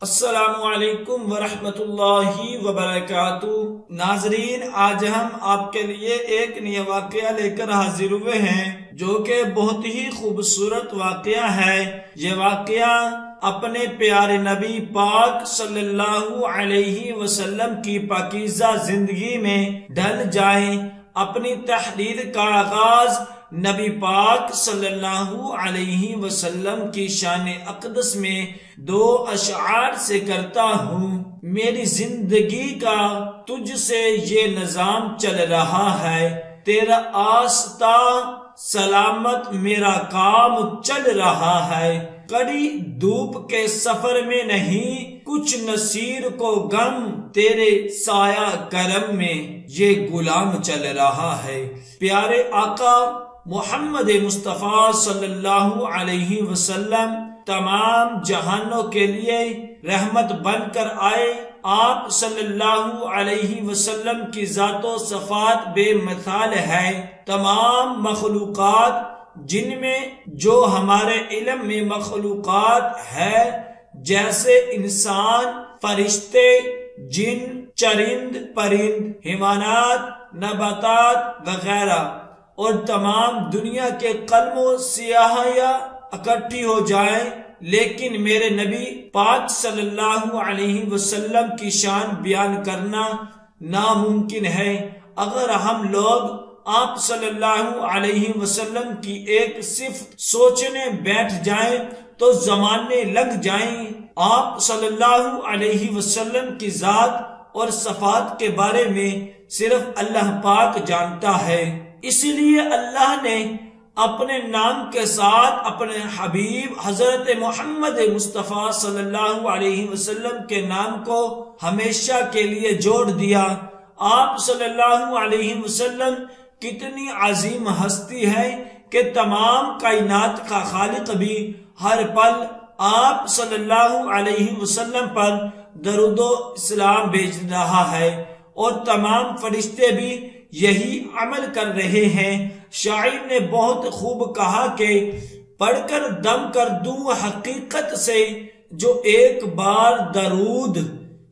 السلام علیکم ورحمۃ اللہ وبرکاتہ۔ ناظرین، آج ہم آپ کے لیے ایک نیا واقعہ لے کر حاضر ہوئے ہیں جو کہ بہت ہی خوبصورت واقعہ ہے۔ یہ واقعہ اپنے پیارے نبی پاک صلی اللہ علیہ وسلم کی پاکیزہ زندگی میں ڈھل جائے۔ اپنی تحریر کا آغاز نبی پاک صلی اللہ علیہ وسلم کی شان اقدس میں دو اشعار سے کرتا ہوں۔ میری زندگی کا تجھ سے یہ نظام چل رہا ہے، تیرا آستہ سلامت میرا کام چل رہا ہے۔ کڑی دھوپ کے سفر میں نہیں کچھ نصیر کو غم، تیرے سایہ کرم میں یہ غلام چل رہا ہے۔ پیارے آقا محمد مصطفیٰ صلی اللہ علیہ وسلم تمام جہانوں کے لیے رحمت بن کر آئے۔ آپ صلی اللہ علیہ وسلم کی ذات و صفات بے مثال ہے۔ تمام مخلوقات جن میں جو ہمارے علم میں مخلوقات ہے، جیسے انسان، فرشتے، جن، چرند پرند، حیوانات، نباتات وغیرہ، اور تمام دنیا کے قلم و سیاحیاں اکٹھی ہو جائیں، لیکن میرے نبی پاک صلی اللہ علیہ وسلم کی شان بیان کرنا ناممکن ہے۔ اگر ہم لوگ آپ صلی اللہ علیہ وسلم کی ایک صفت سوچنے بیٹھ جائیں تو زمانے لگ جائیں۔ آپ صلی اللہ علیہ وسلم کی ذات اور صفات کے بارے میں صرف اللہ پاک جانتا ہے۔ اسی لیے اللہ نے اپنے نام کے ساتھ اپنے حبیب حضرت محمد مصطفیٰ صلی اللہ علیہ وسلم کے نام کو ہمیشہ کے لیے جوڑ دیا۔ آپ صلی اللہ علیہ وسلم کتنی عظیم ہستی ہے کہ تمام کائنات کا خالق بھی ہر پل آپ صلی اللہ علیہ وسلم پر درود و اسلام بھیج رہا ہے، اور تمام فرشتے بھی یہی عمل کر رہے ہیں۔ شاعر نے بہت خوب کہا کہ پڑھ کر دم کر دوں حقیقت سے جو ایک بار درود،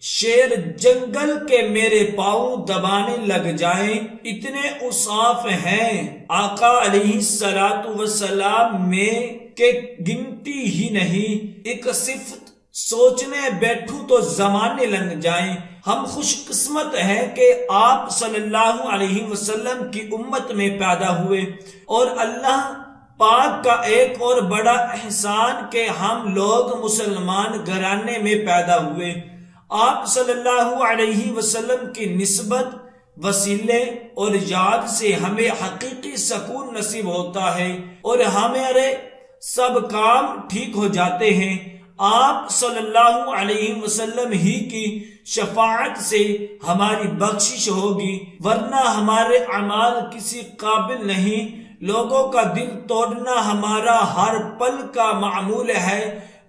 شیر جنگل کے میرے پاؤں دبانے لگ جائیں۔ اتنے اوصاف ہیں آقا علیہ الصلوۃ والسلام میں کہ گنتی ہی نہیں۔ ایک صفت سوچنے بیٹھوں تو زمانے لگ جائیں۔ ہم خوش قسمت ہیں کہ آپ صلی اللہ علیہ وسلم کی امت میں پیدا ہوئے، اور اللہ پاک کا ایک اور بڑا احسان کہ ہم لوگ مسلمان گھرانے میں پیدا ہوئے۔ آپ صلی اللہ علیہ وسلم کی نسبت، وسیلے اور یاد سے ہمیں حقیقی سکون نصیب ہوتا ہے اور ہمارے سب کام ٹھیک ہو جاتے ہیں۔ آپ صلی اللہ علیہ وسلم ہی کی شفاعت سے ہماری بخشش ہوگی، ورنہ ہمارے اعمال کسی قابل نہیں۔ لوگوں کا دل توڑنا ہمارا ہر پل کا معمول ہے،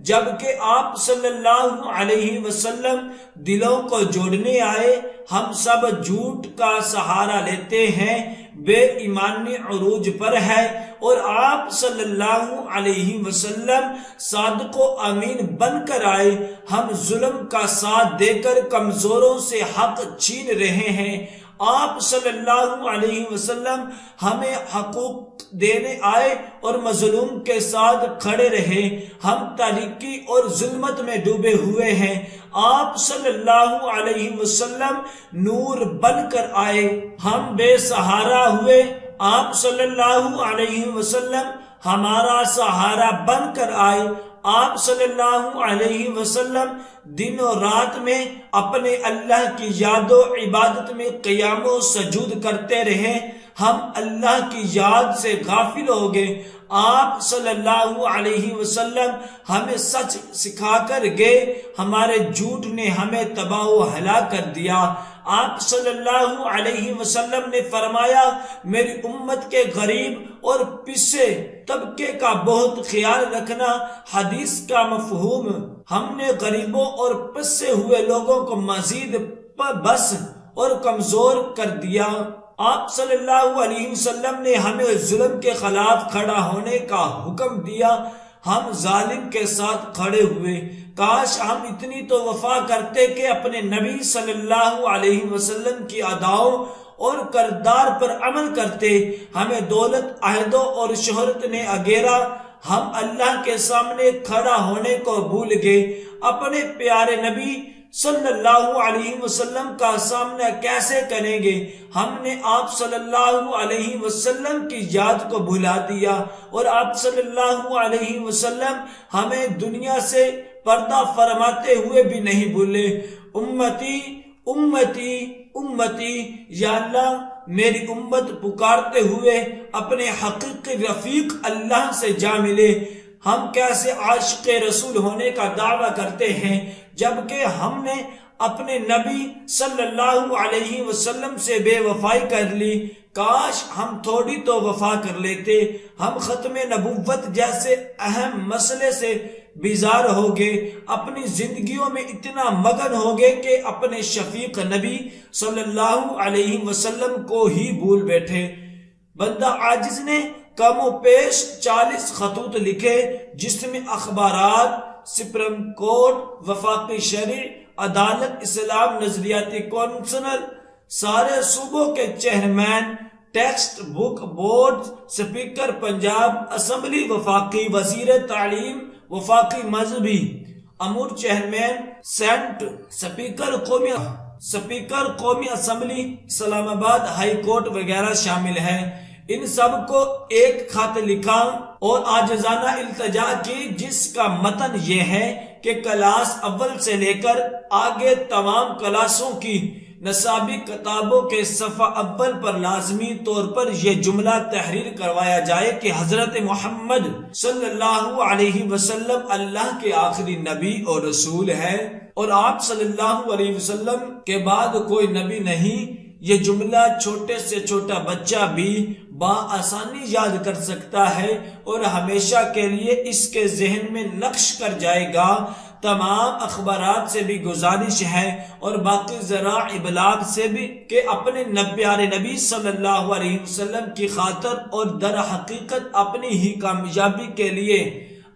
جبکہ آپ صلی اللہ علیہ وسلم دلوں کو جوڑنے آئے۔ ہم سب جھوٹ کا سہارا لیتے ہیں، بے ایمانی عروج پر ہے، اور آپ صلی اللہ علیہ وسلم صادق و امین بن کر آئے۔ ہم ظلم کا ساتھ دے کر کمزوروں سے حق چھین رہے ہیں۔ آپ صلی اللہ علیہ وسلم ہمیں حقوق دینے آئے اور مظلوم کے ساتھ کھڑے رہے۔ ہم تاریکی اور ظلمت میں ڈوبے ہوئے ہیں، آپ صلی اللہ علیہ وسلم نور بن کر آئے۔ ہم بے سہارا ہوئے، آپ صلی اللہ علیہ وسلم ہمارا سہارا بن کر آئے۔ آپ صلی اللہ علیہ وسلم دن و رات میں اپنے اللہ کی یاد و عبادت میں قیام و سجود کرتے رہے۔ ہم اللہ کی یاد سے غافل ہو گئے۔ آپ صلی اللہ علیہ وسلم ہمیں سچ سکھا کر گئے، ہمارے جھوٹ نے ہمیں تباہ و ہلاک کر دیا۔ آپ صلی اللہ علیہ وسلم نے فرمایا، میری امت کے غریب اور پسے طبقے کا بہت خیال رکھنا۔ حدیث کا مفہوم، ہم نے غریبوں اور پسے ہوئے لوگوں کو مزید بس اور کمزور کر دیا۔ آپ صلی اللہ علیہ وسلم نے ہمیں ظلم کے خلاف کھڑا ہونے کا حکم دیا۔ ہم ظالم کے ساتھ کھڑے ہوئے، کاش ہم اتنی تو وفا کرتے کہ اپنے نبی صلی اللہ علیہ وسلم کی اداؤں اور کردار پر عمل کرتے۔ ہمیں دولت، عہدوں اور شہرت نے اگیرا، ہم اللہ کے سامنے کھڑا ہونے کو بھول گئے۔ اپنے پیارے نبی صلی اللہ علیہ وسلم کا سامنا کیسے کریں گے؟ ہم نے آپ صلی اللہ علیہ وسلم کی یاد کو بھلا دیا، اور آپ صلی اللہ علیہ وسلم ہمیں دنیا سے پردہ فرماتے ہوئے بھی نہیں بھولے۔ امتی امتی امتی، یا اللہ میری امت پکارتے ہوئے اپنے حقیقی رفیق اللہ سے جا ملے۔ ہم کیسے عاشق رسول ہونے کا دعویٰ کرتے ہیں جبکہ ہم نے اپنے نبی صلی اللہ علیہ وسلم سے بے وفائی کر لی۔ کاش ہم تھوڑی تو وفا کر لیتے۔ ہم ختم نبوت جیسے اہم مسئلے سے بیزار ہو گئے، اپنی زندگیوں میں اتنا مگن ہو گئے کہ اپنے شفیق نبی صلی اللہ علیہ وسلم کو ہی بھول بیٹھے۔ بندہ عاجز نے کم و پیش 40 خطوط لکھے، جس میں اخبارات، سپریم کورٹ، وفاقی شرع، عدالت اسلام، نظریاتی کونسل، سارے صوبوں کے chairman, text book board, speaker Punjab assembly, وفاقی وزیر تعلیم، وفاقی مذہبی امور چیئرمین، سینٹ، سپیکر قومی اسمبلی، اسلام آباد ہائی کورٹ وغیرہ شامل ہیں۔ ان سب کو ایک خط لکھا اور عاجزانہ التجا کی، جس کا متن یہ ہے کہ کلاس اول سے لے کر آگے تمام کلاسوں کی نصابی کتابوں کے صفحہ اول پر لازمی طور پر یہ جملہ تحریر کروایا جائے کہ حضرت محمد صلی اللہ علیہ وسلم اللہ کے آخری نبی اور رسول ہے، اور آپ صلی اللہ علیہ وسلم کے بعد کوئی نبی نہیں۔ یہ جملہ چھوٹے سے چھوٹا بچہ بھی بآسانی یاد کر سکتا ہے اور ہمیشہ کے لیے اس کے ذہن میں نقش کر جائے گا۔ تمام اخبارات سے بھی گزارش ہے اور باقی ذرائع ابلاغ سے بھی کہ اپنے پیارے نبی صلی اللہ علیہ وسلم کی خاطر اور در حقیقت اپنی ہی کامیابی کے لیے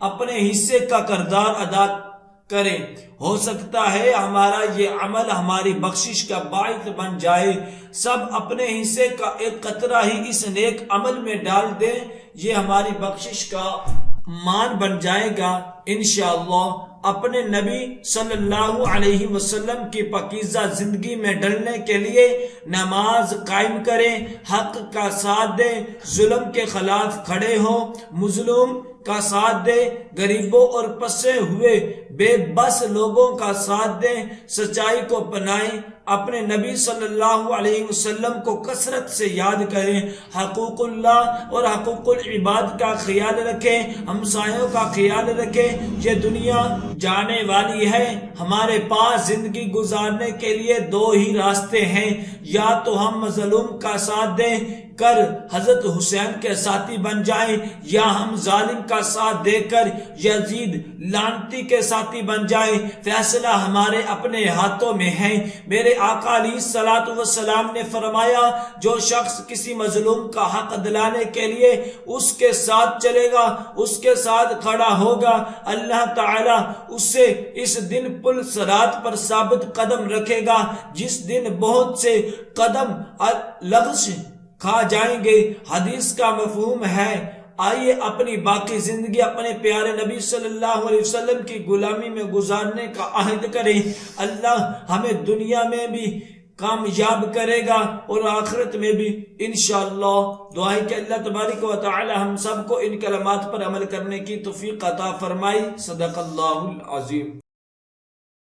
اپنے حصے کا کردار ادا کریں۔ ہو سکتا ہے ہمارا یہ عمل ہماری بخشش کا باعث بن جائے۔ سب اپنے حصے کا ایک قطرہ ہی اس نیک عمل میں ڈال دیں، یہ ہماری بخشش کا مان بن جائے گا انشاءاللہ۔ اپنے نبی صلی اللہ علیہ وسلم کی پاکیزہ زندگی میں ڈلنے کے لیے نماز قائم کریں، حق کا ساتھ دیں، ظلم کے خلاف کھڑے ہوں، مظلوم کا ساتھ دیں، غریبوں اور پسے ہوئے بے بس لوگوں کا ساتھ دیں، سچائی کو اپنائیں، اپنے نبی صلی اللہ علیہ وسلم کو کثرت سے یاد کریں، حقوق اللہ اور حقوق العباد کا خیال رکھیں، ہمسایوں کا خیال رکھیں۔ یہ دنیا جانے والی ہے، ہمارے پاس زندگی گزارنے کے لیے دو ہی راستے ہیں، یا تو ہم مظلوم کا ساتھ دیں کر حضرت حسین کے ساتھی بن جائیں، یا ہم ظالم کا ساتھ دے کر یزید لعنتی کے ساتھی بن جائیں۔ فیصلہ ہمارے اپنے ہاتھوں میں ہے۔ میرے آقا علیہ الصلوۃ والسلام نے فرمایا، جو شخص کسی مظلوم کا حق دلانے کے لیے اس کے ساتھ چلے گا، اس کے ساتھ کھڑا ہوگا، اللہ تعالی اسے اس دن پل صراط پر ثابت قدم رکھے گا، جس دن بہت سے قدم لغز کھا جائیں گے۔ حدیث کا مفہوم ہے، آئیے اپنی باقی زندگی اپنے پیارے نبی صلی اللہ علیہ وسلم کی غلامی میں گزارنے کا عہد کریں۔ اللہ ہمیں دنیا میں بھی کامیاب کرے گا اور آخرت میں بھی انشاءاللہ۔ دعا ہے کہ اللہ تبارک و تعالی ہم سب کو ان کلمات پر عمل کرنے کی توفیق عطا فرمائے۔ صدق اللہ العظیم۔